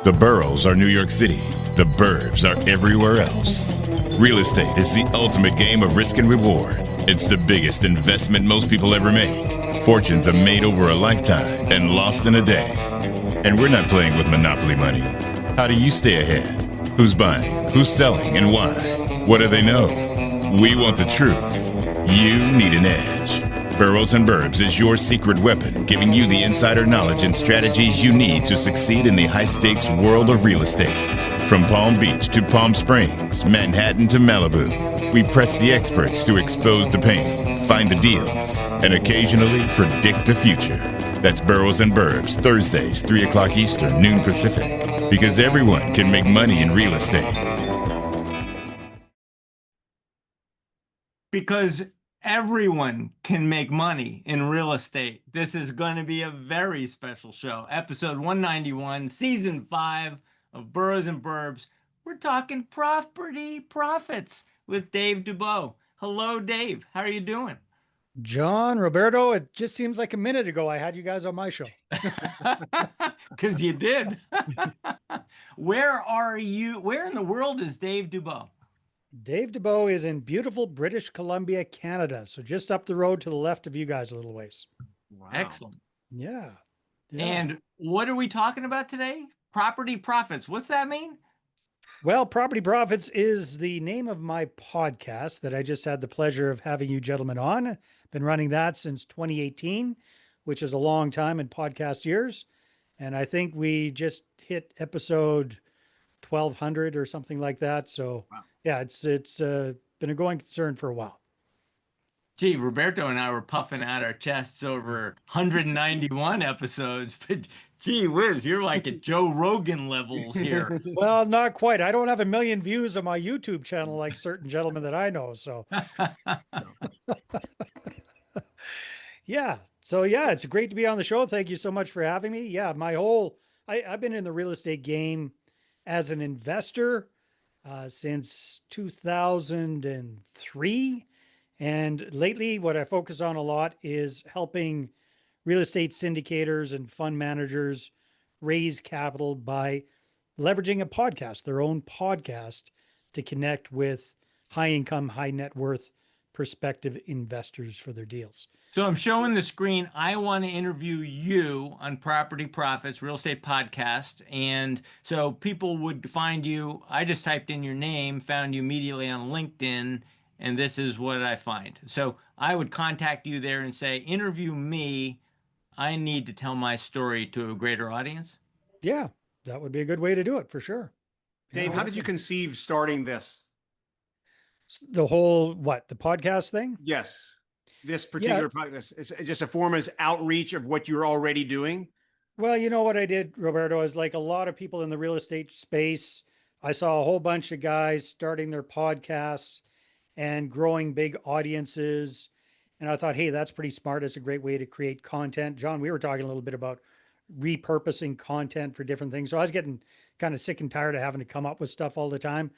The boroughs are New York City. The burbs are everywhere else. Real estate is the ultimate game of risk and reward. It's the biggest investment most people ever make. Fortunes are made over a lifetime and lost in a day. And we're not playing with monopoly money. How do you stay ahead? Who's buying? Who's selling? And why? What do they know? We want the truth. You need an edge. Boroughs and Burbs is your secret weapon, giving you the insider knowledge and strategies you need to succeed in the high-stakes world of real estate. From Palm Beach to Palm Springs, Manhattan to Malibu, we press the experts to expose the pain, find the deals, and occasionally predict the future. That's Boroughs and Burbs, Thursdays, 3 o'clock Eastern, noon Pacific. Because everyone can make money in real estate. Because everyone can make money in real estate. This is going to be a very special show. Episode 191, Season 5 of Boroughs and Burbs. We're talking property profits with Dave Dubeau. Hello, Dave. How are you doing? John, Roberto, it just seems like a minute ago I had you guys on my show. Because you did. Where are you? Where in the world is Dave Dubeau? Dave Dubeau is in beautiful British Columbia, Canada. So just up the road to the left of you guys a little ways. Wow. Excellent. Yeah. And what are we talking about today? Property profits. What's that mean? Well, Property Profits is the name of my podcast that I just had the pleasure of having you gentlemen on. Been running that since 2018, which is a long time in podcast years. And I think we just hit episode 1200 or something like that. So wow. Yeah, it's been a going concern for a while. Gee, Roberto and I were puffing out our chests over 191 episodes, but gee whiz, you're like at Joe Rogan levels here. Well, not quite. I don't have 1 million views on my YouTube channel like certain gentlemen that I know. So yeah. So yeah, it's great to be on the show. Thank you so much for having me. Yeah, I've been in the real estate game as an investor since 2003. And lately, what I focus on a lot is helping real estate syndicators and fund managers raise capital by leveraging a podcast, their own podcast, to connect with high income, high net worth prospective investors for their deals. So I'm showing the screen. I want to interview you on Property Profits, Real Estate Podcast. And so people would find you. I just typed in your name, found you immediately on LinkedIn, and this is what I find. So I would contact you there and say, interview me. I need to tell my story to a greater audience. Yeah, that would be a good way to do it for sure. Dave, how did you conceive starting this? The whole, the podcast thing? Yes. This particular podcast, it's just a form as outreach of what you're already doing. Well, you know what I did, Roberto, is like a lot of people in the real estate space. I saw a whole bunch of guys starting their podcasts and growing big audiences. And I thought, hey, that's pretty smart. It's a great way to create content. John, we were talking a little bit about repurposing content for different things. So I was getting kind of sick and tired of having to come up with stuff all the time.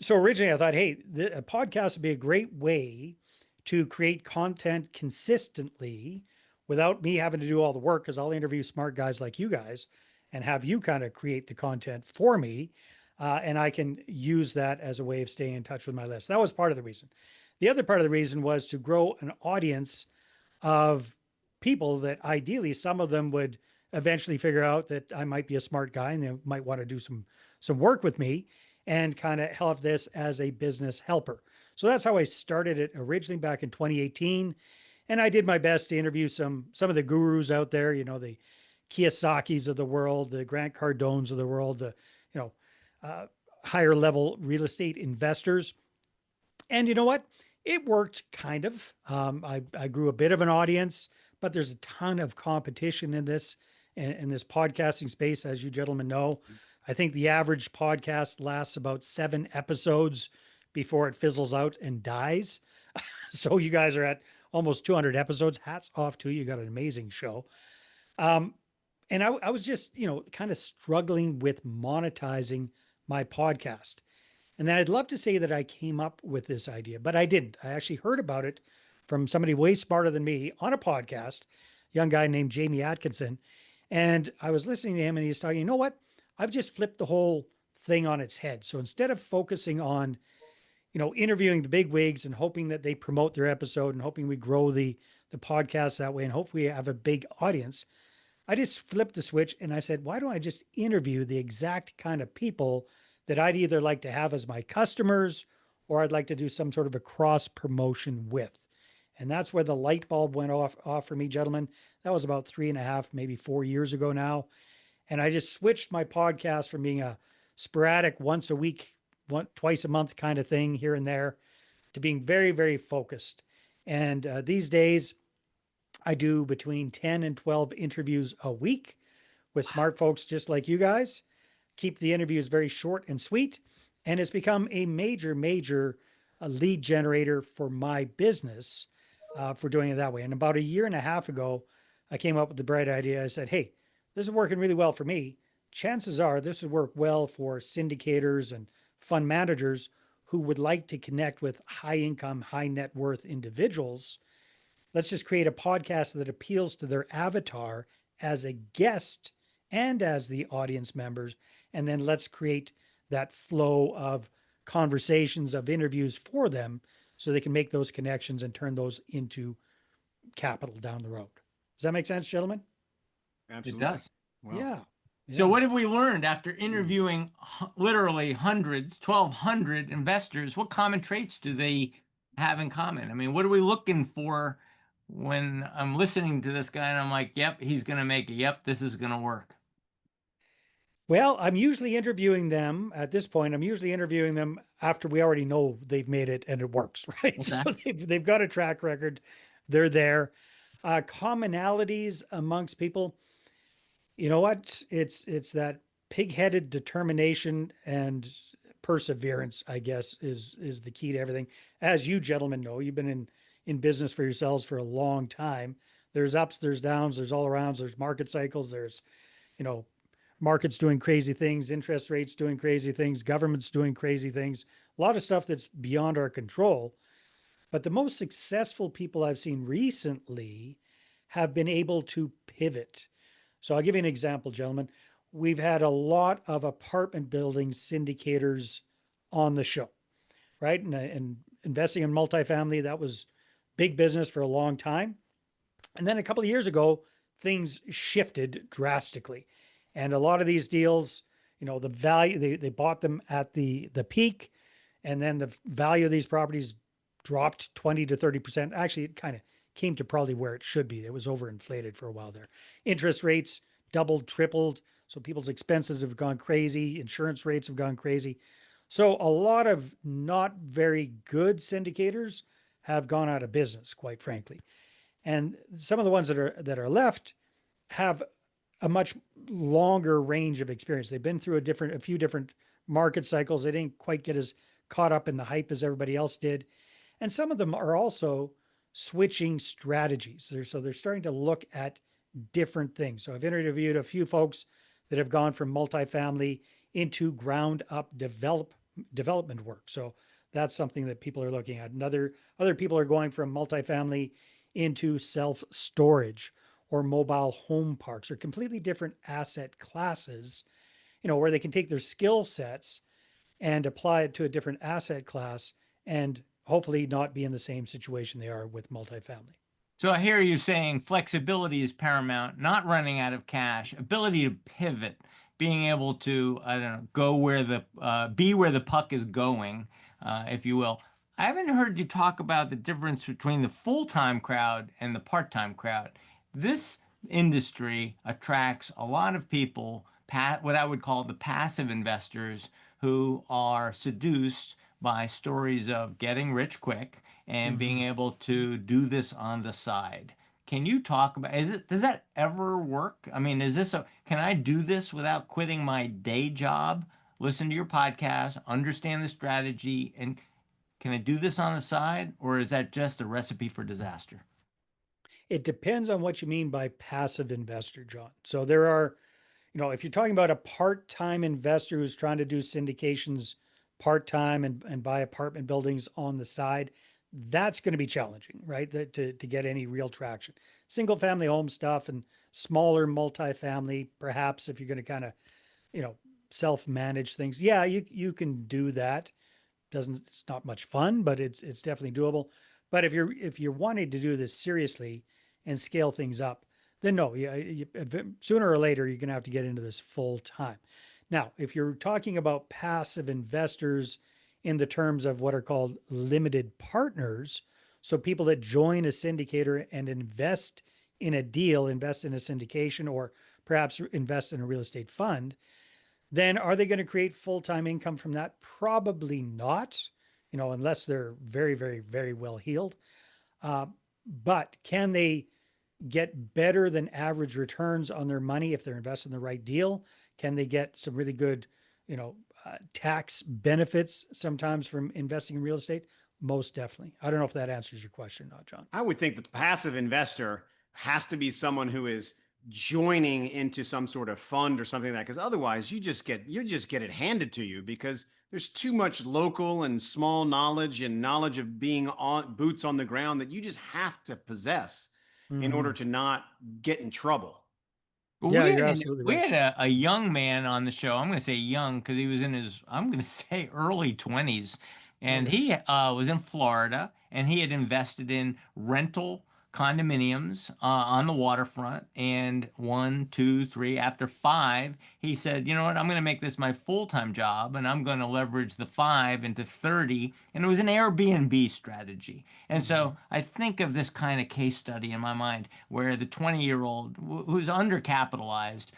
So originally I thought, hey, a podcast would be a great way to create content consistently without me having to do all the work, because I'll interview smart guys like you guys and have you kind of create the content for me. And I can use that as a way of staying in touch with my list. That was part of the reason. The other part of the reason was to grow an audience of people that ideally some of them would eventually figure out that I might be a smart guy and they might want to do some work with me and kind of help this as a business helper. So that's how I started it originally back in 2018. And I did my best to interview some of the gurus out there, you know, the Kiyosakis of the world, the Grant Cardones of the world, higher level real estate investors. And you know what? It worked kind of. I grew a bit of an audience, but there's a ton of competition in this podcasting space, as you gentlemen know. I think the average podcast lasts about 7 episodes before it fizzles out and dies. So you guys are at almost 200 episodes. Hats off to you. You got an amazing show. And I was just, kind of struggling with monetizing my podcast. And then I'd love to say that I came up with this idea, but I didn't. I actually heard about it from somebody way smarter than me on a podcast, a young guy named Jamie Atkinson. And I was listening to him and he was talking, you know what? I've just flipped the whole thing on its head. So instead of focusing on, interviewing the big wigs and hoping that they promote their episode and hoping we grow the podcast that way and hope we have a big audience, I just flipped the switch and I said, why don't I just interview the exact kind of people that I'd either like to have as my customers or I'd like to do some sort of a cross promotion with. And that's where the light bulb went off for me, gentlemen. That was about 3.5, maybe 4 years ago now. And I just switched my podcast from being a sporadic once a week, twice a month kind of thing here and there to being very, very focused. And these days, I do between 10 and 12 interviews a week with smart folks just like you guys. Keep the interviews very short and sweet. And it's become a major, major lead generator for my business for doing it that way. And about 1.5 years ago, I came up with the bright idea. I said, hey, this is working really well for me. Chances are this would work well for syndicators and fund managers who would like to connect with high income, high net worth individuals. Let's just create a podcast that appeals to their avatar as a guest and as the audience members. And then let's create that flow of conversations, of interviews for them so they can make those connections and turn those into capital down the road. Does that make sense, gentlemen? Absolutely. It does. Wow. Yeah. So what have we learned after interviewing literally hundreds, 1,200 investors? What common traits do they have in common? I mean, what are we looking for when I'm listening to this guy and I'm like, yep, he's going to make it. Yep, this is going to work. Well, I'm usually interviewing them at this point. I'm usually interviewing them after we already know they've made it and it works, right? Okay. So they've got a track record. They're there. Commonalities amongst people. You know what? It's that pig-headed determination and perseverance, I guess, is the key to everything. As you gentlemen know, you've been in business for yourselves for a long time. There's ups, there's downs, there's all arounds, there's market cycles, there's, markets doing crazy things, interest rates doing crazy things, governments doing crazy things, a lot of stuff that's beyond our control. But the most successful people I've seen recently have been able to pivot. So I'll give you an example, gentlemen. We've had a lot of apartment building syndicators on the show, right? And investing in multifamily, that was big business for a long time. And then a couple of years ago, things shifted drastically. And a lot of these deals, the value, they bought them at the peak, and then the value of these properties dropped 20 to 30%. Actually, it kind of came to probably where it should be. It was overinflated for a while there. Interest rates doubled, tripled. So people's expenses have gone crazy. Insurance rates have gone crazy. So a lot of not very good syndicators have gone out of business, quite frankly. And some of the ones that are left have a much longer range of experience. They've been through a few different market cycles. They didn't quite get as caught up in the hype as everybody else did. And some of them are also switching strategies. So they're starting to look at different things. So I've interviewed a few folks that have gone from multifamily into ground up development work. So that's something that people are looking at. And other people are going from multifamily into self-storage or mobile home parks, or completely different asset classes, where they can take their skill sets and apply it to a different asset class and hopefully not be in the same situation they are with multifamily. So I hear you saying flexibility is paramount, not running out of cash, ability to pivot, being able to, I don't know, go be where the puck is going, if you will. I haven't heard you talk about the difference between the full-time crowd and the part-time crowd. This industry attracts a lot of people, what I would call the passive investors, who are seduced by stories of getting rich quick and being able to do this on the side. Can you talk about, does that ever work? I mean, can I do this without quitting my day job, listen to your podcast, understand the strategy, and can I do this on the side, or is that just a recipe for disaster? It depends on what you mean by passive investor, John. So there are, if you're talking about a part-time investor who's trying to do syndications part-time and buy apartment buildings on the side, that's going to be challenging, right? To get any real traction. Single family home stuff and smaller multifamily, perhaps if you're going to kind of self-manage things. Yeah, you can do that. It's not much fun, but it's definitely doable. But if you're wanting to do this seriously and scale things up, then no, sooner or later you're going to have to get into this full time. Now, if you're talking about passive investors in the terms of what are called limited partners, so people that join a syndicator and invest in a deal, invest in a syndication, or perhaps invest in a real estate fund, then are they going to create full-time income from that? Probably not, unless they're very, very, very well heeled. But can they get better than average returns on their money if they're investing in the right deal? Can they get some really good, tax benefits sometimes from investing in real estate? Most definitely. I don't know if that answers your question or not, John. I would think that the passive investor has to be someone who is joining into some sort of fund or something like that, because otherwise you just get it handed to you, because there's too much local and small knowledge and knowledge of being on boots on the ground that you just have to possess in order to not get in trouble. Well, yeah, you're absolutely we right. had a young man on the show. I'm going to say young because he was in his, I'm going to say early 20s. And Okay. he was in Florida and he had invested in rental condominiums on the waterfront. And one, two, three, after five, he said, you know what, I'm going to make this my full-time job and I'm going to leverage the 5 into 30. And it was an Airbnb strategy. And so I think of this kind of case study in my mind where the 20-year-old who's undercapitalized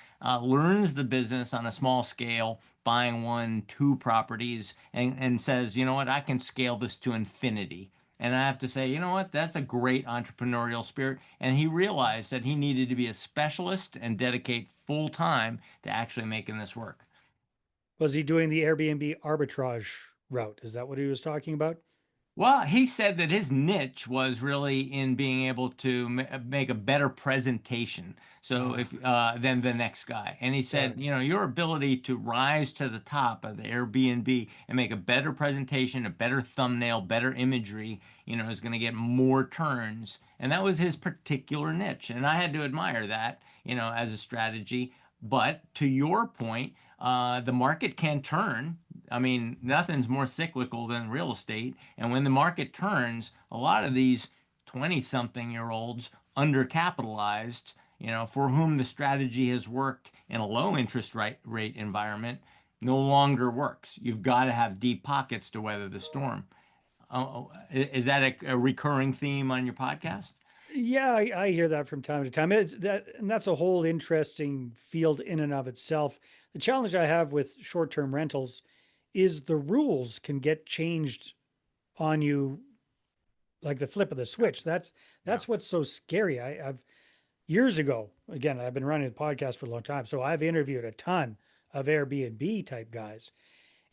learns the business on a small scale, buying one, two properties, and says, you know what, I can scale this to infinity. And I have to say, you know what, that's a great entrepreneurial spirit. And he realized that he needed to be a specialist and dedicate full time to actually making this work. Was he doing the Airbnb arbitrage route? Is that what he was talking about? Well, he said that his niche was really in being able to make a better presentation. So if than the next guy, and he Got said, it. you know, your ability to rise to the top of the Airbnb and make a better presentation, a better thumbnail, better imagery, you know, is going to get more turns. And that was his particular niche, and I had to admire that, you know, as a strategy. But to your point, the market can turn. I mean, nothing's more cyclical than real estate. And when the market turns, a lot of these 20-something-year-olds undercapitalized, you know, for whom the strategy has worked in a low interest rate environment, no longer works. You've got to have deep pockets to weather the storm. Is that a recurring theme on your podcast? Yeah, I hear that from time to time. And that's a whole interesting field in and of itself. The challenge I have with short-term rentals is the rules can get changed on you like the flip of the switch. Yeah. That's what's so scary. I've years ago, again, I've been running the podcast for a long time, so I've interviewed a ton of Airbnb type guys.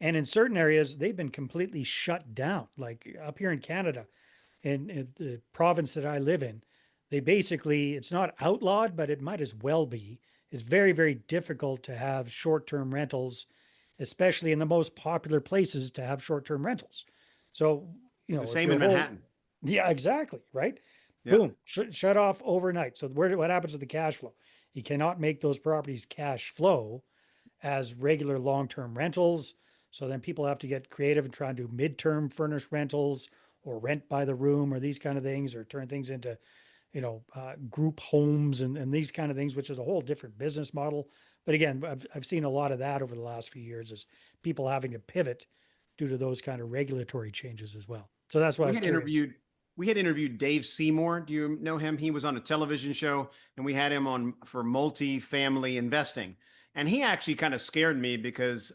And in certain areas, they've been completely shut down. Like up here in Canada, in the province that I live in, they basically, it's not outlawed, but it might as well be. It's very, very difficult to have short term rentals, especially in the most popular places to have short term rentals. So, The if same your in whole, Manhattan. yeah, exactly, right? Yeah. Boom, shut off overnight. So, what happens to the cash flow? You cannot make those properties cash flow as regular long term rentals. So then people have to get creative and try and do midterm furnished rentals or rent by the room or these kind of things, or turn things into, group homes and these kind of things, which is a whole different business model. But again, I've seen a lot of that over the last few years, is people having to pivot due to those kind of regulatory changes as well. So that's why I We was had curious. interviewed Dave Seymour. Do you know him? He was on a television show, and we had him on for multi-family investing. And he actually kind of scared me because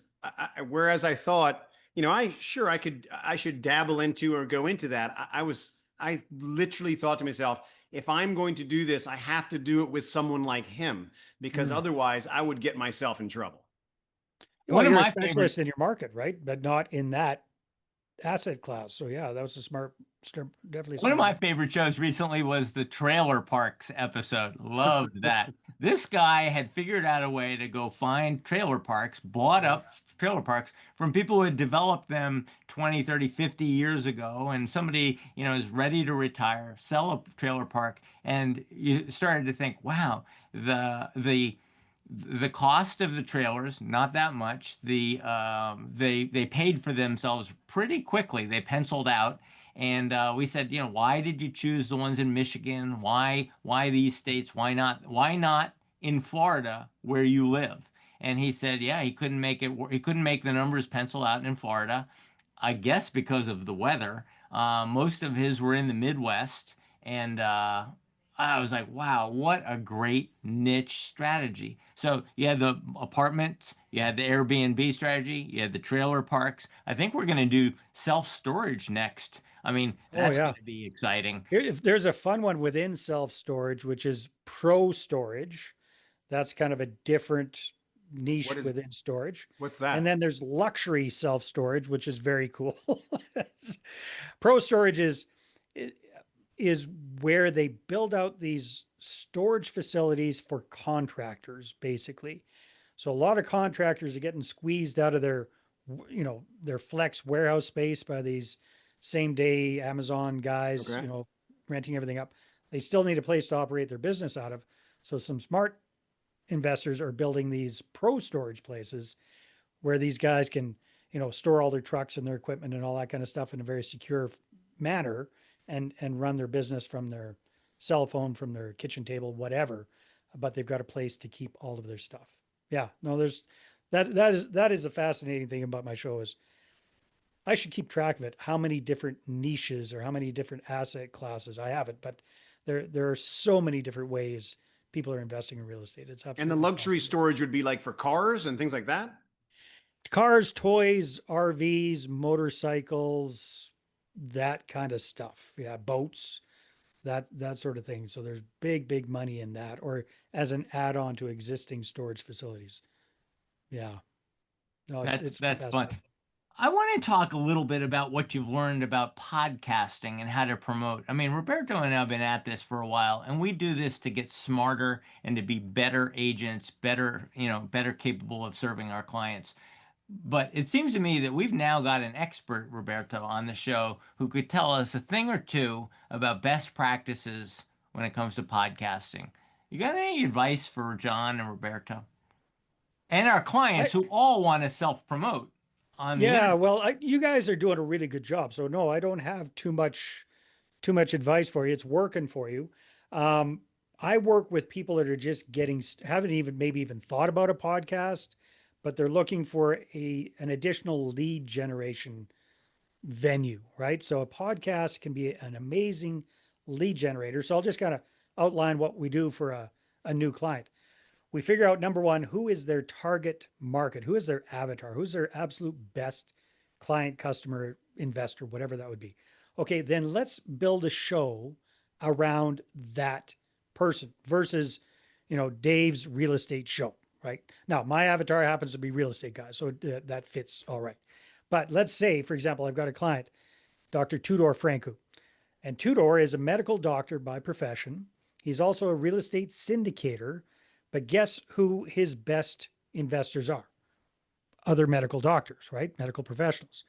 whereas I thought, I should dabble into or go into that. I literally thought to myself, if I'm going to do this, I have to do it with someone like him, because Mm. otherwise I would get myself in trouble. Well, One of you're a my favorite specialist in your market, right? But not in that asset class. So yeah, that was definitely a One of smart my move. favorite shows recently was the Trailer Parks episode. Loved that. This guy had figured out a way to go find trailer parks, bought Yeah. up trailer parks from people who had developed them 20, 30, 50 years ago. And somebody, you know, is ready to retire, sell a trailer park. And you started to think, wow, the the cost of the trailers, not that much. They paid for themselves pretty quickly. They penciled out, and we said, why did you choose the ones in Michigan? Why these states? Why not in Florida where you live? And he said, yeah, he couldn't make it. He couldn't make the numbers pencil out in Florida. I guess because of the weather. Most of his were in the Midwest, and I was like, wow, what a great niche strategy. So you had the apartments, you had the Airbnb strategy, you had the trailer parks. I think we're going to do self-storage next. I mean, Oh that's yeah. going to be exciting. If there's a fun one within self-storage, which is pro storage, that's kind of a different What niche is within storage. what's And that? then there's luxury self-storage, which is very cool. Pro storage is where they build out these storage facilities for contractors, basically. So a lot of contractors are getting squeezed out of their flex warehouse space by these same day Amazon guys, Okay. renting everything up. They still need a place to operate their business out of. So some smart investors are building these pro storage places where these guys can, store all their trucks and their equipment and all that kind of stuff in a very secure manner and run their business from their cell phone, from their kitchen table, whatever. But they've got a place to keep all of their stuff. Yeah, no, there's that is a fascinating thing about my show is I should keep track of it, how many different niches or how many different asset classes I have it, but there are so many different ways people are investing in real estate. It's And the absolutely luxury fascinating. storage would be like for cars and things like that? Cars, toys, RVs, motorcycles, that kind of stuff. Yeah, boats, that sort of thing. So there's big money in that, or as an add-on to existing storage facilities. Yeah, no, it's That's fun. fascinating. I want to talk a little bit about what you've learned about podcasting and how to promote. I mean, Roberto and I have been at this for a while, and we do this to get smarter and to be better agents, better capable of serving our clients. But it seems to me that we've now got an expert, Roberto, on the show who could tell us a thing or two about best practices when it comes to podcasting. You got any advice for John and Roberto? And our I clients who all want to self promote on the Yeah, internet? well, you guys are doing a really good job. So no, I don't have too much advice for you. It's working for you. Um, I work with people that are just haven't even maybe even thought about a podcast, but they're looking for an additional lead generation venue, right? So a podcast can be an amazing lead generator. So I'll just kind of outline what we do for a new client. We figure out number one, who is their target market? Who is their avatar? Who's their absolute best client, customer, investor, whatever that would be. Okay, then let's build a show around that person versus, Dave's real estate show, right? Now, my avatar happens to be real estate guy, so that fits all right. But let's say, for example, I've got a client, Dr. Tudor Franco, and Tudor is a medical doctor by profession. He's also a real estate syndicator, but guess who his best investors are? Other medical doctors, right? Medical professionals.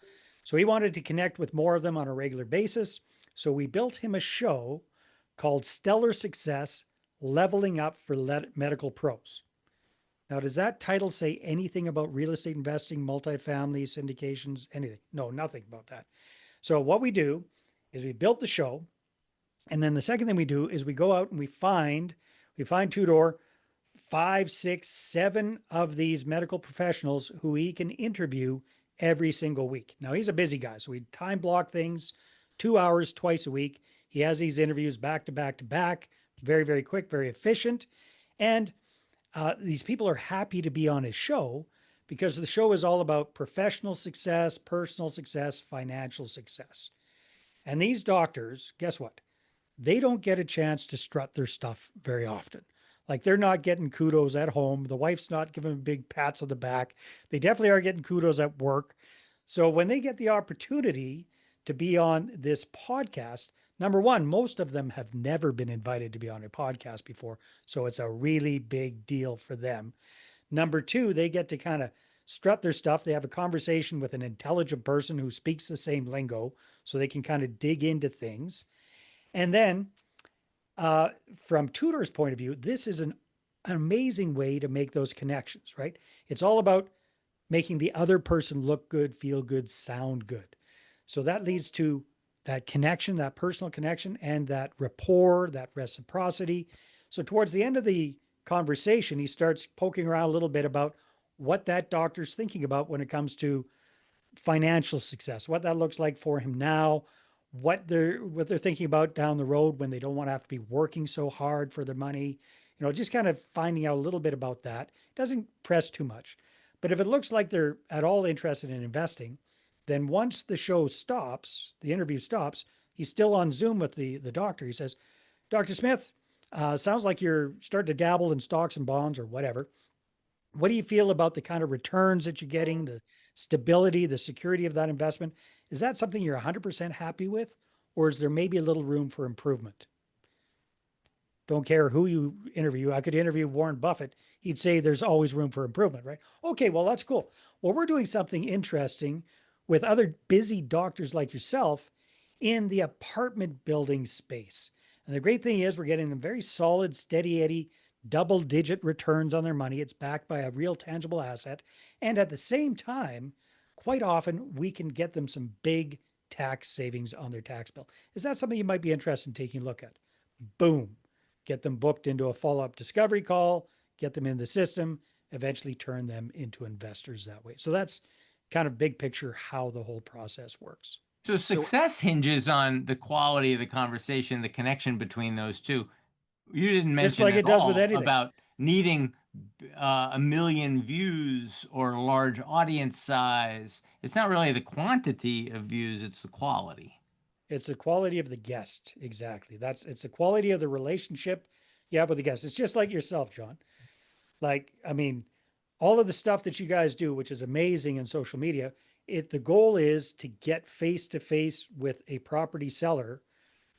So he wanted to connect with more of them on a regular basis. So we built him a show called Stellar Success Leveling Up for Medical Pros. Now, does that title say anything about real estate investing, multifamily, syndications, anything? No, nothing about that. So what we do is we built the show. And then the second thing we do is we go out and we find Tudor 5, 6, 7 of these medical professionals who he can interview every single week. Now he's a busy guy, so we time block things 2 hours twice a week. He has these interviews back to back to back, very, very quick, very efficient. And these people are happy to be on his show because the show is all about professional success, personal success, financial success. And these doctors, guess what? They don't get a chance to strut their stuff very often. Like they're not getting kudos at home. The wife's not giving them big pats on the back. They definitely are getting kudos at work. So when they get the opportunity to be on this podcast, number one, most of them have never been invited to be on a podcast before. So it's a really big deal for them. Number two, they get to kind of strut their stuff. They have a conversation with an intelligent person who speaks the same lingo so they can kind of dig into things. And then from Tudor's point of view, this is an an amazing way to make those connections, right? It's all about making the other person look good, feel good, sound good. So that leads to that connection, that personal connection, and that rapport, that reciprocity. So towards the end of the conversation, he starts poking around a little bit about what that doctor's thinking about when it comes to financial success, what that looks like for him now, what they're thinking about down the road when they don't want to have to be working so hard for their money. Just kind of finding out a little bit about that. Doesn't press too much. But if it looks like they're at all interested in investing, then once the show stops, the interview stops, he's still on Zoom with the doctor. He says, Dr. Smith, sounds like you're starting to dabble in stocks and bonds or whatever. What do you feel about the kind of returns that you're getting, the stability, the security of that investment? Is that something you're 100% happy with? Or is there maybe a little room for improvement? Don't care who you interview. I could interview Warren Buffett. He'd say there's always room for improvement, right? Okay, well, that's cool. Well, we're doing something interesting with other busy doctors like yourself in the apartment building space. And the great thing is we're getting them very solid, steady Eddie, double digit returns on their money. It's backed by a real tangible asset. And at the same time, quite often we can get them some big tax savings on their tax bill. Is that something you might be interested in taking a look at? Boom. Get them booked into a follow-up discovery call, get them in the system, eventually turn them into investors that way. So that's kind of big picture how the whole process works. So success hinges on the quality of the conversation, the connection between those two. You didn't Just mention like at it does with all anything. about needing a million views or a large audience size. It's not really the quantity of views, it's the quality. It's the quality of the guest. Exactly. It's the quality of the relationship you have with the guest. It's just like yourself, John. Like, I mean, all of the stuff that you guys do, which is amazing in social media, the goal is to get face to face with a property seller.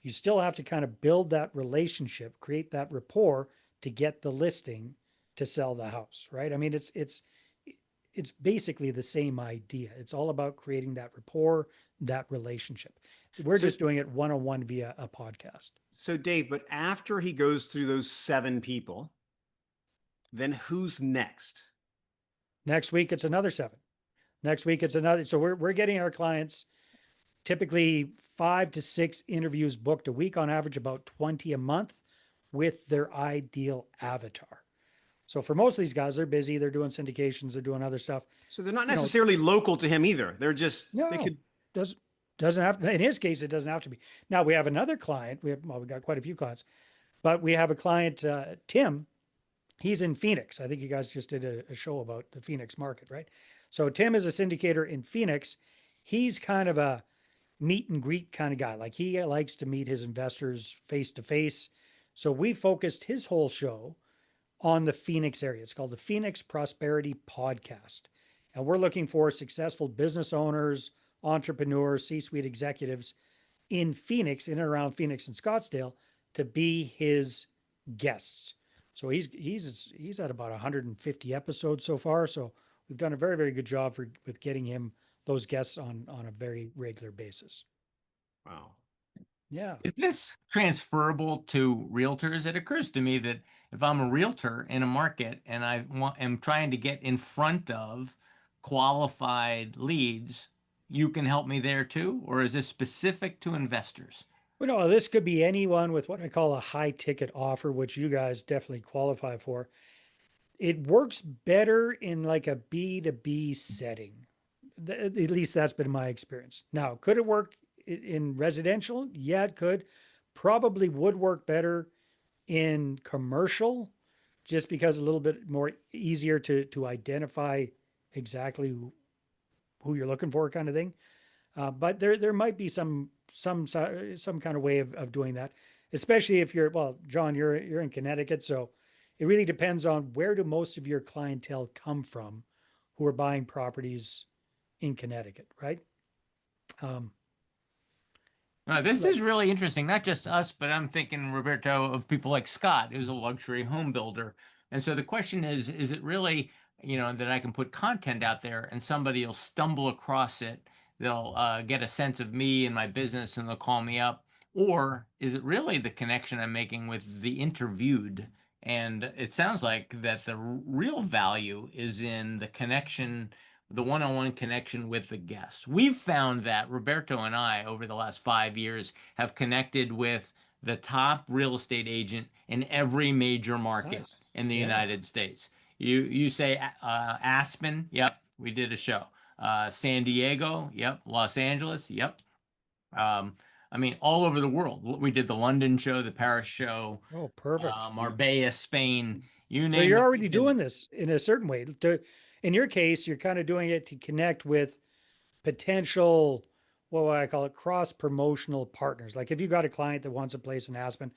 You still have to kind of build that relationship, create that rapport to get the listing to sell the house, right? I mean, it's basically the same idea. It's all about creating that rapport, that relationship. We're just doing it one-on-one via a podcast. So Dave, but after he goes through those 7 people, then who's next? Next week, it's another 7. Next week, it's another. So we're getting our clients typically 5 to 6 interviews booked a week, on average about 20 a month, with their ideal avatar. So for most of these guys, they're busy, they're doing syndications, they're doing other stuff. So they're not necessarily local to him either. They're just No, they could doesn't have to, in his case, it doesn't have to be. Now we have another client. We've got quite a few clients, but we have a client, Tim. He's in Phoenix. I think you guys just did a show about the Phoenix market, right? So Tim is a syndicator in Phoenix. He's kind of a meet and greet kind of guy. Like, he likes to meet his investors face to face. So we focused his whole show on the Phoenix area. It's called the Phoenix Prosperity Podcast. And we're looking for successful business owners, entrepreneurs, C-suite executives in Phoenix, in and around Phoenix and Scottsdale, to be his guests. So he's at about 150 episodes so far. So we've done a very, very good job with getting him those guests on a very regular basis. Wow. Yeah. Is this transferable to realtors? It occurs to me that if I'm a realtor in a market and am trying to get in front of qualified leads, you can help me there too? Or is this specific to investors? Well, no, this could be anyone with what I call a high ticket offer, which you guys definitely qualify for. It works better in like a B2B setting. At least that's been my experience. Now, could it work in residential? Yeah, it could. Probably would work better in commercial, just because a little bit more easier to identify exactly who you're looking for, kind of thing. But there might be some kind of way of doing that, especially if John, you're in Connecticut, so it really depends on where do most of your clientele come from who are buying properties in Connecticut, right? This is really interesting. Not just us, but I'm thinking, Roberto, of people like Scott, who's a luxury home builder. And so the question is it really, that I can put content out there and somebody will stumble across it? They'll get a sense of me and my business and they'll call me up. Or is it really the connection I'm making with the interviewed? And it sounds like that the real value is in the connection, the one-on-one connection with the guest. We've found that Roberto and I, over the last 5 years, have connected with the top real estate agent in every major market Nice. in the Yeah. United States. You say Aspen, yep, we did a show. San Diego, yep. Los Angeles, yep. Um, I mean, all over the world. We did the London show, the Paris show, Oh, perfect. Marbella, Spain, you So name you're it. already doing this in a certain way. In your case, you're kind of doing it to connect with potential, what would I call it, cross promotional partners. Like if you got a client that wants a place in Aspen,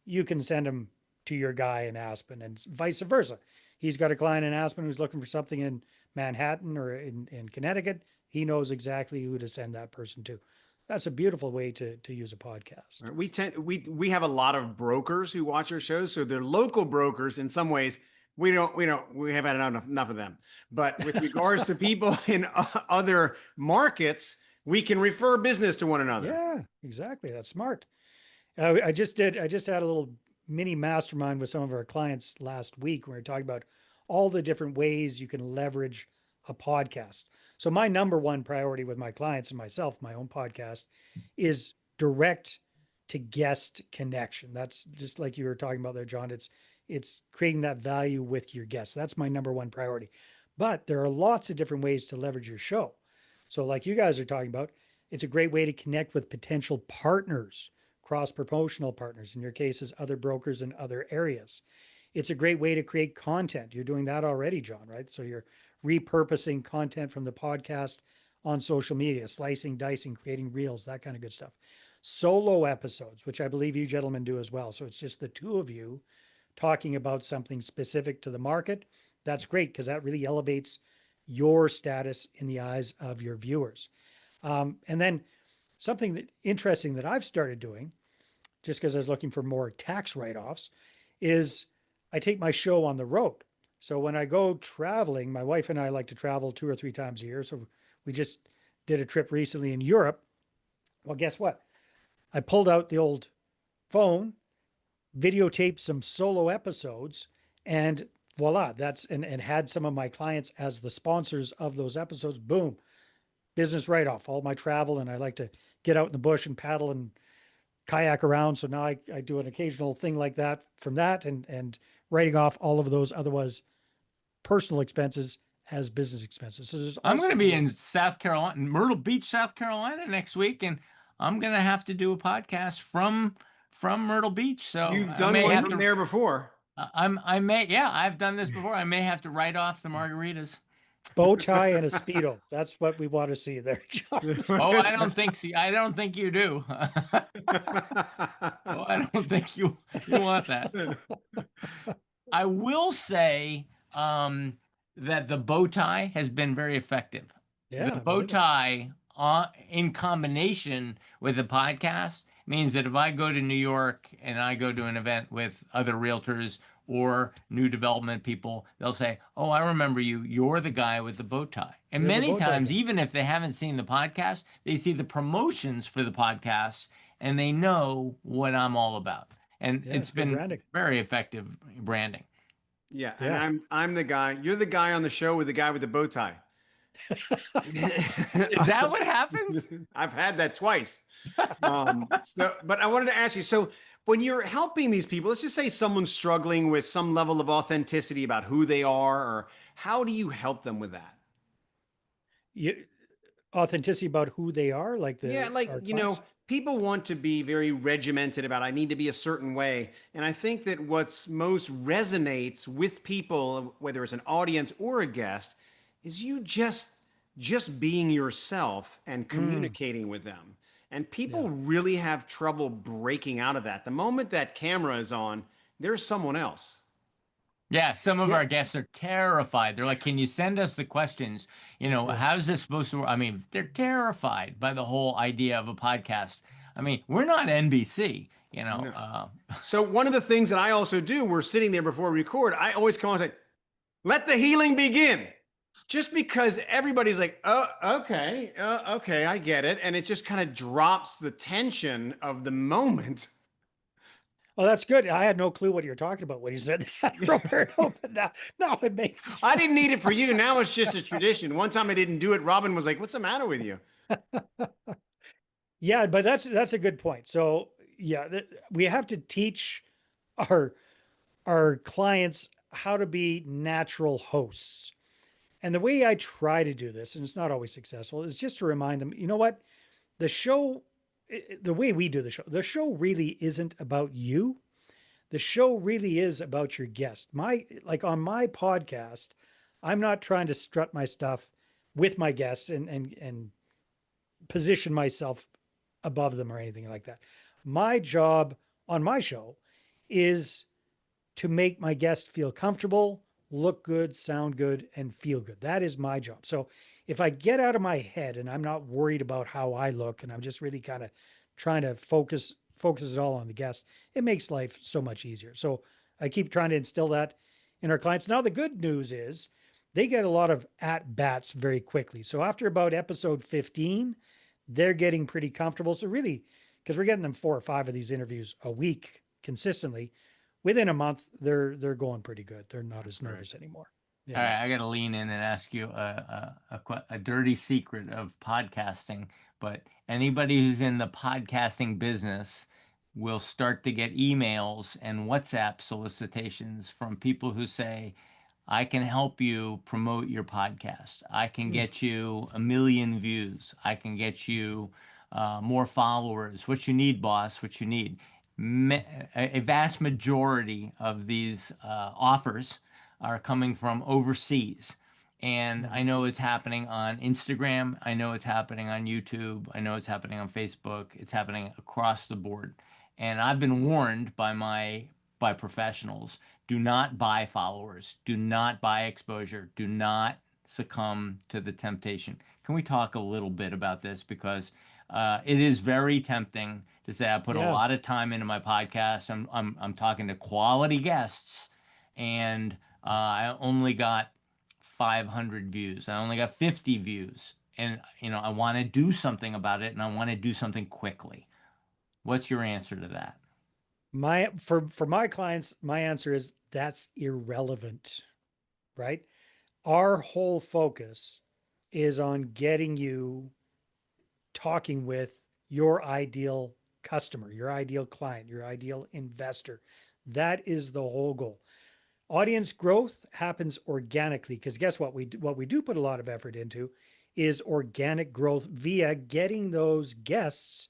you can send him to your guy in Aspen and vice versa. He's got a client in Aspen who's looking for something in Manhattan or in Connecticut. He knows exactly who to send that person to. That's a beautiful way to use a podcast. We have a lot of brokers who watch our shows, so they're local brokers in some ways. We have had enough of them. But with regards to people in other markets, we can refer business to one another. Yeah, exactly. That's smart. I just had a little mini mastermind with some of our clients last week where we were talking about all the different ways you can leverage a podcast. So my number one priority with my clients and myself, my own podcast, is direct to guest connection. That's just like you were talking about there, John. It's creating that value with your guests. That's my number one priority. But there are lots of different ways to leverage your show. So like you guys are talking about, it's a great way to connect with potential partners, cross promotional partners, in your cases, other brokers in other areas. It's a great way to create content. You're doing that already, John, right? So you're repurposing content from the podcast on social media, slicing, dicing, creating reels, that kind of good stuff. Solo episodes, which I believe you gentlemen do as well. So it's just the two of you talking about something specific to the market. That's great because that really elevates your status in the eyes of your viewers. And then something that interesting that I've started doing, just because I was looking for more tax write-offs, is I take my show on the road. So when I go traveling, my wife and I like to travel 2 or 3 times a year. So we just did a trip recently in Europe. Well, guess what? I pulled out the old phone, videotaped some solo episodes, and voila, and had some of my clients as the sponsors of those episodes. Boom, business write-off, all my travel. And I like to get out in the bush and paddle and kayak around. So now I do an occasional thing like that from that and writing off all of those otherwise personal expenses as business expenses. So there's I'm going to be in South Carolina, Myrtle Beach, South Carolina next week, and I'm going to have to do a podcast from Myrtle Beach. So You've done one from there before. I've done this before. I may have to write off the margaritas. Bow tie and a Speedo. That's what we want to see there, John. Oh, I don't think so. I don't think you do. I don't think you want that. I will say that the bow tie has been very effective. Yeah, the bow tie in combination with the podcast means that if I go to New York and I go to an event with other realtors or new development people, they'll say, "Oh, I remember you. You're the guy with the bow tie." And You're many times, guy. even if they haven't seen the podcast, they see the promotions for the podcast and they know what I'm all about. And it's been branding. Very effective branding. Yeah, and I'm the guy. You're the guy on the show with the guy with the bow tie. Is that what happens? I've had that twice. But I wanted to ask you, so when you're helping these people, let's just say someone's struggling with some level of authenticity about who they are, or how do you help them with that? Authenticity about who they are, people want to be very regimented about, I need to be a certain way. And I think that what's most resonates with people, whether it's an audience or a guest, is you just being yourself and communicating with them. And people really have trouble breaking out of that. The moment that camera is on, there's someone else. Yeah, some of our guests are terrified. They're like, "Can you send us the questions? How's this supposed to work?" I mean, they're terrified by the whole idea of a podcast. I mean, we're not NBC, No. So one of the things that I also do, we're sitting there before we record, I always come on and say, "Let the healing begin." Just because everybody's like, "Oh, okay, I get it." And it just kind of drops the tension of the moment. Oh, that's good. I had no clue what you're talking about when you said that, Roberto, but now it makes sense. I didn't need it for you. Now it's just a tradition. One time I didn't do it. Robin was like, "What's the matter with you?" Yeah, but that's a good point. So yeah, we have to teach our our clients how to be natural hosts. And the way I try to do this, and it's not always successful, is just to remind them, you know what? The show, the way we do the show really isn't about you. The show really is about your guest. Like on my podcast, I'm not trying to strut my stuff with my guests and position myself above them or anything like that. My job on my show is to make my guests feel comfortable, look good, sound good, and feel good. That is my job. So if I get out of my head and I'm not worried about how I look and I'm just really kind of trying to focus it all on the guest, it makes life so much easier. So I keep trying to instill that in our clients. Now the good news is they get a lot of at bats very quickly. So after about episode 15, they're getting pretty comfortable. So really, because we're getting them 4 or 5 of these interviews a week consistently, within a month, they're going pretty good. They're not as nervous anymore. All Yeah. right, I got to lean in and ask you a dirty secret of podcasting. But anybody who's in the podcasting business will start to get emails and WhatsApp solicitations from people who say, I can help you promote your podcast. I can Mm. get you 1 million views. I can get you more followers. What you need, boss, what you need. A vast majority of these offers are coming from overseas. And I know it's happening on Instagram. I know it's happening on YouTube. I know it's happening on Facebook. It's happening across the board. And I've been warned by professionals, do not buy followers, do not buy exposure, do not succumb to the temptation. Can we talk a little bit about this? Because it is very tempting to say I put a Yeah. lot of time into my podcast. I'm talking to quality guests, and I only got 500 views. I only got 50 views, and I want to do something about it, and I want to do something quickly. What's your answer to that? For my clients, my answer is that's irrelevant, right? Our whole focus is on getting you talking with your ideal customer, your ideal client, your ideal investor. That is the whole goal. Audience growth happens organically because guess what we do put a lot of effort into is organic growth via getting those guests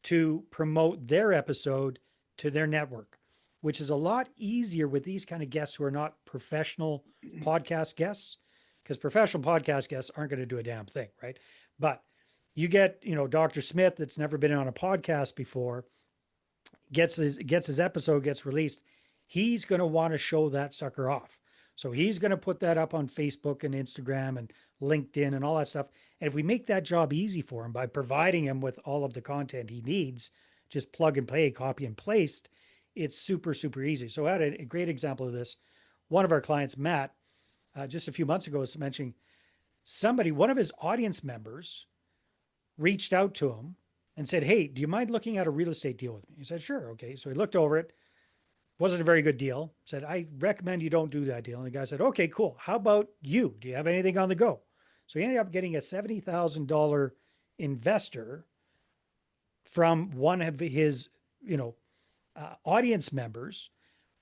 to promote their episode to their network, which is a lot easier with these kind of guests who are not professional podcast guests, because professional podcast guests aren't going to do a damn thing, right? But you get, Dr. Smith that's never been on a podcast before, gets his episode gets released, he's going to want to show that sucker off. So he's going to put that up on Facebook and Instagram and LinkedIn and all that stuff. And if we make that job easy for him by providing him with all of the content he needs, just plug and play, copy and paste, it's super, super easy. So I had a great example of this. One of our clients, Matt, just a few months ago, was mentioning one of his audience members reached out to him and said, "Hey, do you mind looking at a real estate deal with me?" He said, "Sure." Okay. So he looked over it. Wasn't a very good deal. Said, "I recommend you don't do that deal." And the guy said, "Okay, cool. How about you? Do you have anything on the go?" So he ended up getting a $70,000 investor from one of his, audience members,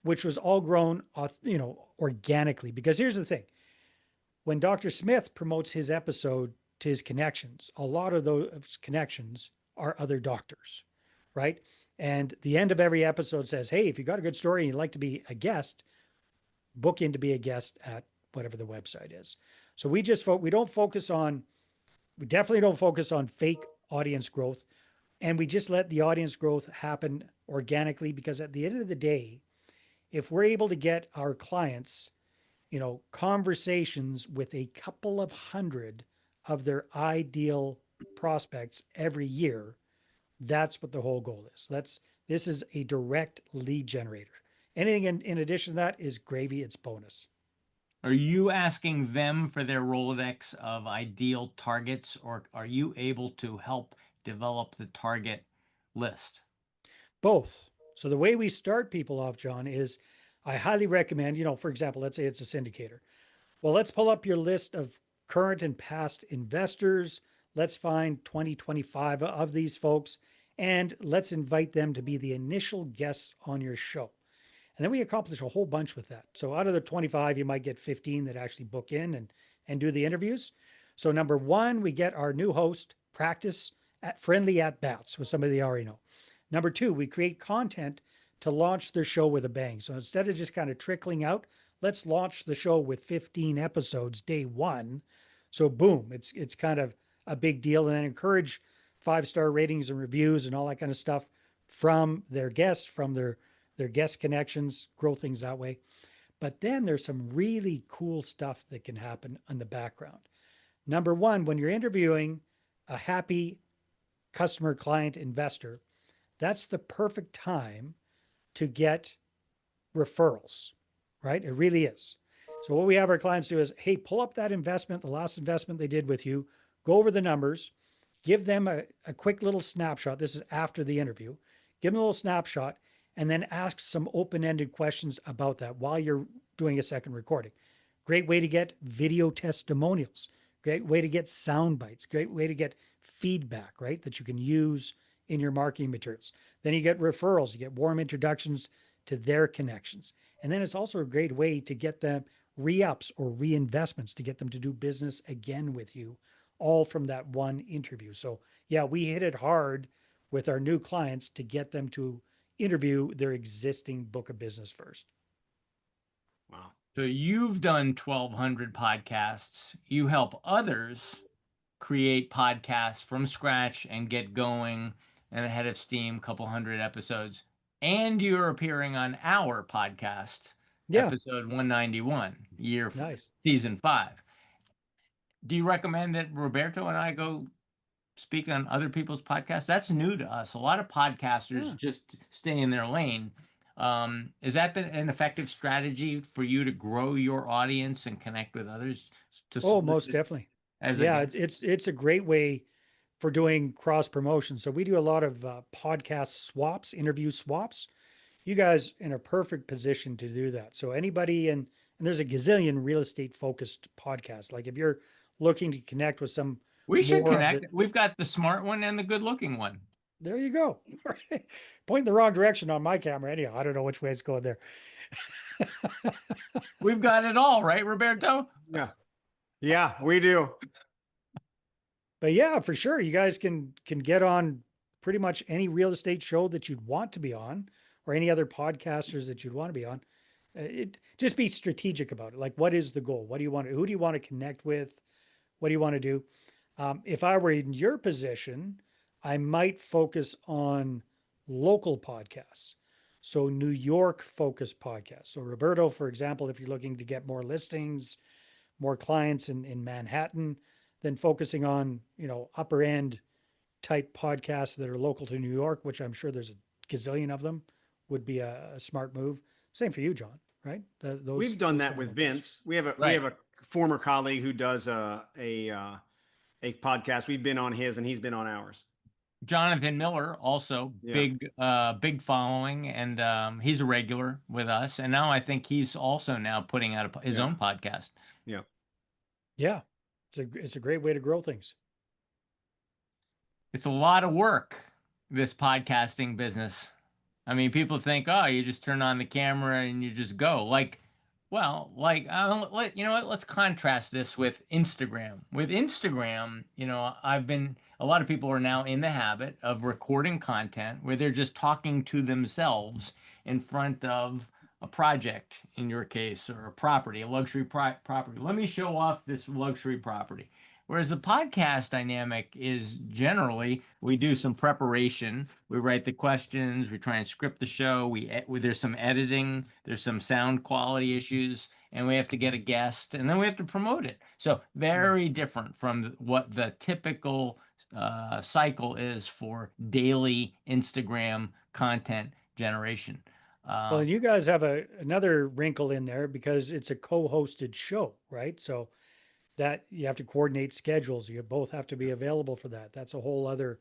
which was all grown, organically. Because here's the thing: when Dr. Smith promotes his episode to his connections, a lot of those connections are other doctors, right? And the end of every episode says, "Hey, if you got a good story and you'd like to be a guest, book in to be a guest at whatever the website is." So we definitely don't focus on fake audience growth. And we just let the audience growth happen organically, because at the end of the day, if we're able to get our clients, conversations with a couple of hundred of their ideal prospects every year, that's what the whole goal is. This is a direct lead generator. Anything in addition to that is gravy, it's bonus. Are you asking them for their Rolodex of ideal targets, or are you able to help develop the target list? Both. So the way we start people off, John, is I highly recommend, for example, let's say it's a syndicator. Well, let's pull up your list of current and past investors. Let's find 20, 25 of these folks, and let's invite them to be the initial guests on your show. And then we accomplish a whole bunch with that. So out of the 25, you might get 15 that actually book in and do the interviews. So number one, we get our new host practice at friendly at bats with somebody they already know. Number two, we create content to launch their show with a bang. So instead of just kind of trickling out, let's launch the show with 15 episodes day one. So boom, it's kind of a big deal. And then encourage 5-star ratings and reviews and all that kind of stuff from their guests, from their guest connections, grow things that way. But then there's some really cool stuff that can happen in the background. Number one, when you're interviewing a happy customer, client, investor, that's the perfect time to get referrals, right? It really is. So what we have our clients do is, hey, pull up that investment, the last investment they did with you, go over the numbers, give them a quick little snapshot. This is after the interview. Give them a little snapshot and then ask some open-ended questions about that while you're doing a second recording. Great way to get video testimonials. Great way to get sound bites. Great way to get feedback, right? That you can use in your marketing materials. Then you get referrals. You get warm introductions to their connections. And then it's also a great way to get them re-ups or reinvestments to get them to do business again with you, all from that one interview. So yeah, we hit it hard with our new clients to get them to interview their existing book of business first. Wow. So you've done 1,200 podcasts. You help others create podcasts from scratch and get going and ahead of steam, couple hundred episodes. And you're appearing on our podcast, episode 191, Nice. season 5. Do you recommend that Roberto and I go speak on other people's podcasts? That's new to us. A lot of podcasters just stay in their lane. Is that an effective strategy for you to grow your audience and connect with others? Most definitely. Yeah, it's a great way for doing cross promotion. So we do a lot of podcast swaps, interview swaps. You guys in a perfect position to do that. So anybody and there's a gazillion real estate focused podcasts. Like if you're looking to connect with some, we should connect. We've got the smart one and the good looking one. There you go. Pointing the wrong direction on my camera. Anyhow, I don't know which way it's going there. We've got it all, right, Roberto? Yeah, we do. But yeah, for sure. You guys can get on pretty much any real estate show that you'd want to be on, or any other podcasters that you'd want to be on. Just be strategic about it. Like, what is the goal? What do you want? Who do you want to connect with? What do you want to do? If I were in your position, I might focus on local podcasts. So New York focused podcasts. So Roberto, for example, if you're looking to get more listings, more clients in Manhattan, then focusing on, upper end type podcasts that are local to New York, which I'm sure there's a gazillion of them, would be a smart move. Same for you, John, right? We've done that with Vince. We have a former colleague who does a podcast. We've been on his and he's been on ours. Jonathan Miller, also big following, and he's a regular with us. And now I think he's also now putting out his own podcast. Yeah, it's a great way to grow things. It's a lot of work, this podcasting business. I mean, people think, oh, you just turn on the camera and you just go. You know what? Let's contrast this with Instagram. With Instagram, a lot of people are now in the habit of recording content where they're just talking to themselves in front of a project, in your case, or a property, a luxury property. Let me show off this luxury property. Whereas the podcast dynamic is generally, we do some preparation, we write the questions, we try and script the show, there's some editing, there's some sound quality issues, and we have to get a guest, and then we have to promote it. So very different from what the typical cycle is for daily Instagram content generation. Well, and you guys have another wrinkle in there because it's a co-hosted show, right? So that you have to coordinate schedules. You both have to be available for that. That's a whole other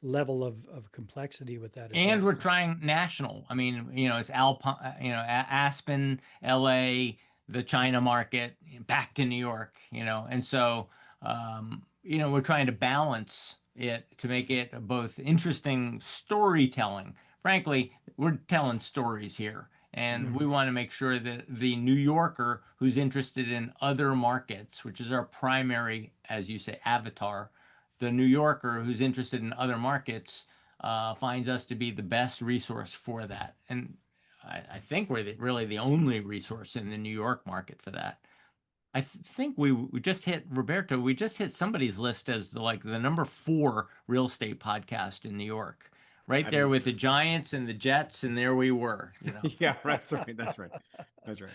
level of complexity with that as And well. we're So, trying national. I mean, it's Alpine, Aspen, LA, the China market, back to New York, and so, we're trying to balance it to make it both interesting storytelling. Frankly, we're telling stories here, and we want to make sure that the New Yorker who's interested in other markets, which is our primary, as you say, avatar, the New Yorker who's interested in other markets finds us to be the best resource for that. And I think we're really the only resource in the New York market for that. I think we just hit Roberto. We just hit somebody's list as the number 4 real estate podcast in New York, right there with the Giants and the Jets, and there we were. Yeah, that's right. That's right. That's right.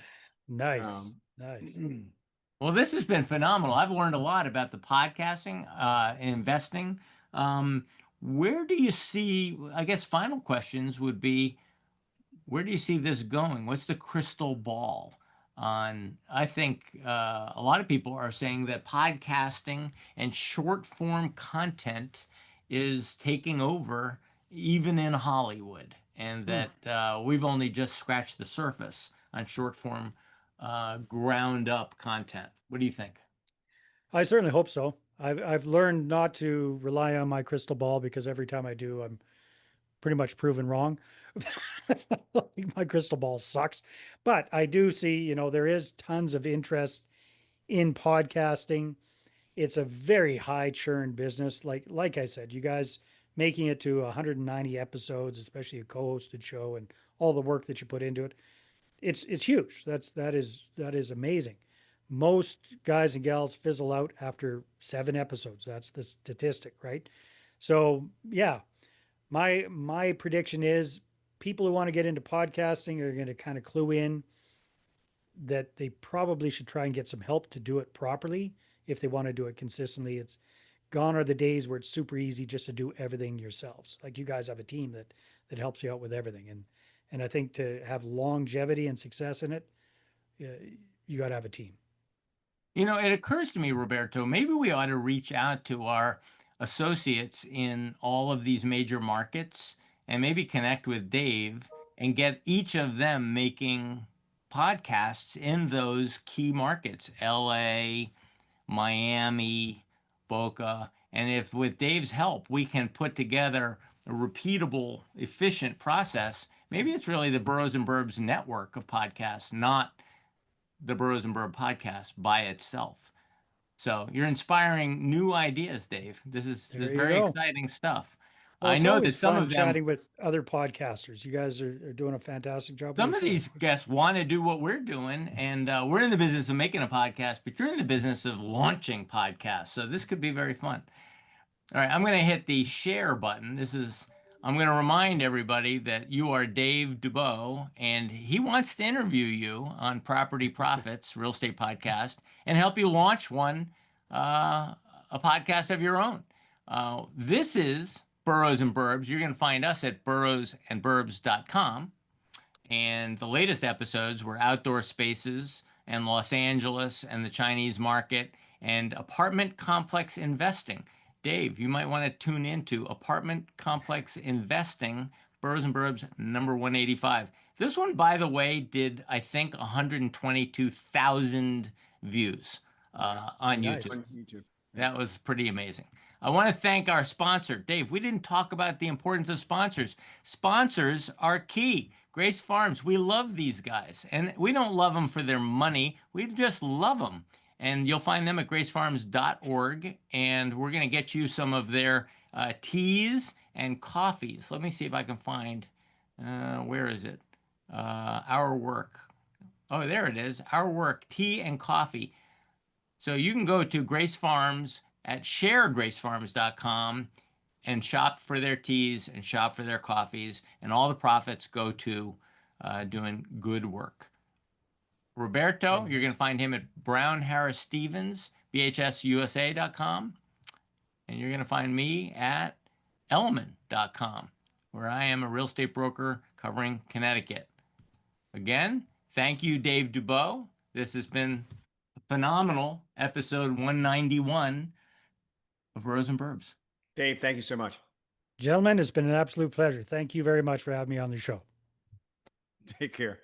nice. Nice. Well, this has been phenomenal. I've learned a lot about the podcasting, investing. Where do you see, I guess, final questions would be, where do you see this going? What's the crystal ball on? I think a lot of people are saying that podcasting and short form content is taking over even in Hollywood, and that we've only just scratched the surface on short form ground up content. What do you think? I certainly hope so. I've learned not to rely on my crystal ball because every time I do, I'm pretty much proven wrong. My crystal ball sucks, but I do see, there is tons of interest in podcasting. It's a very high churn business. Like I said, you guys making it to 190 episodes, especially a co-hosted show and all the work that you put into it. It's huge. That is amazing. Most guys and gals fizzle out after 7 episodes. That's the statistic, right? So yeah, my prediction is people who want to get into podcasting are going to kind of clue in that they probably should try and get some help to do it properly if they want to do it consistently. It's gone are the days where it's super easy just to do everything yourselves. Like you guys have a team that helps you out with everything, and I think to have longevity and success in it, you got to have a team. It occurs to me, Roberto, maybe we ought to reach out to our associates in all of these major markets and maybe connect with Dave and get each of them making podcasts in those key markets, LA, Miami, Boca. And if with Dave's help, we can put together a repeatable, efficient process, maybe it's really the Boroughs and Burbs network of podcasts, not the Boroughs and Burbs podcast by itself. So you're inspiring new ideas, Dave. This is very exciting stuff. Well, I it's know always that some fun of them, chatting with other podcasters. You guys are doing a fantastic job. some of these guests want to do what we're doing, and we're in the business of making a podcast, but you're in the business of launching podcasts. So this could be very fun. All right, I'm going to hit the share button. I'm going to remind everybody that you are Dave Dubeau, and he wants to interview you on Property Profits, Real Estate Podcast, and help you launch a podcast of your own. This is Boroughs and Burbs. You're going to find us at boroughsandburbs.com. And the latest episodes were outdoor spaces and Los Angeles and the Chinese market and apartment complex investing. Dave, you might want to tune into apartment complex investing, Boroughs and Burbs number 185. This one, by the way, did, I think, 122,000 views on Nice. YouTube. That was pretty amazing. I want to thank our sponsor, Dave. We didn't talk about the importance of sponsors. Sponsors are key. Grace Farms, we love these guys. And we don't love them for their money. We just love them. And you'll find them at gracefarms.org. And we're going to get you some of their teas and coffees. Let me see if I can find, where is it? Our Work. Oh, there it is. Our Work, tea and coffee. So you can go to Grace Farms at sharegracefarms.com and shop for their teas and shop for their coffees, and all the profits go to doing good work. Roberto, you're going to find him at Brown Harris Stevens, bhsusa.com, and you're going to find me at Elman.com, where I am a real estate broker covering Connecticut. Again, thank you, Dave Dubeau. This has been phenomenal, episode 191 of Boroughs and Burbs. Dave, thank you so much. Gentlemen, it's been an absolute pleasure. Thank you very much for having me on the show. Take care.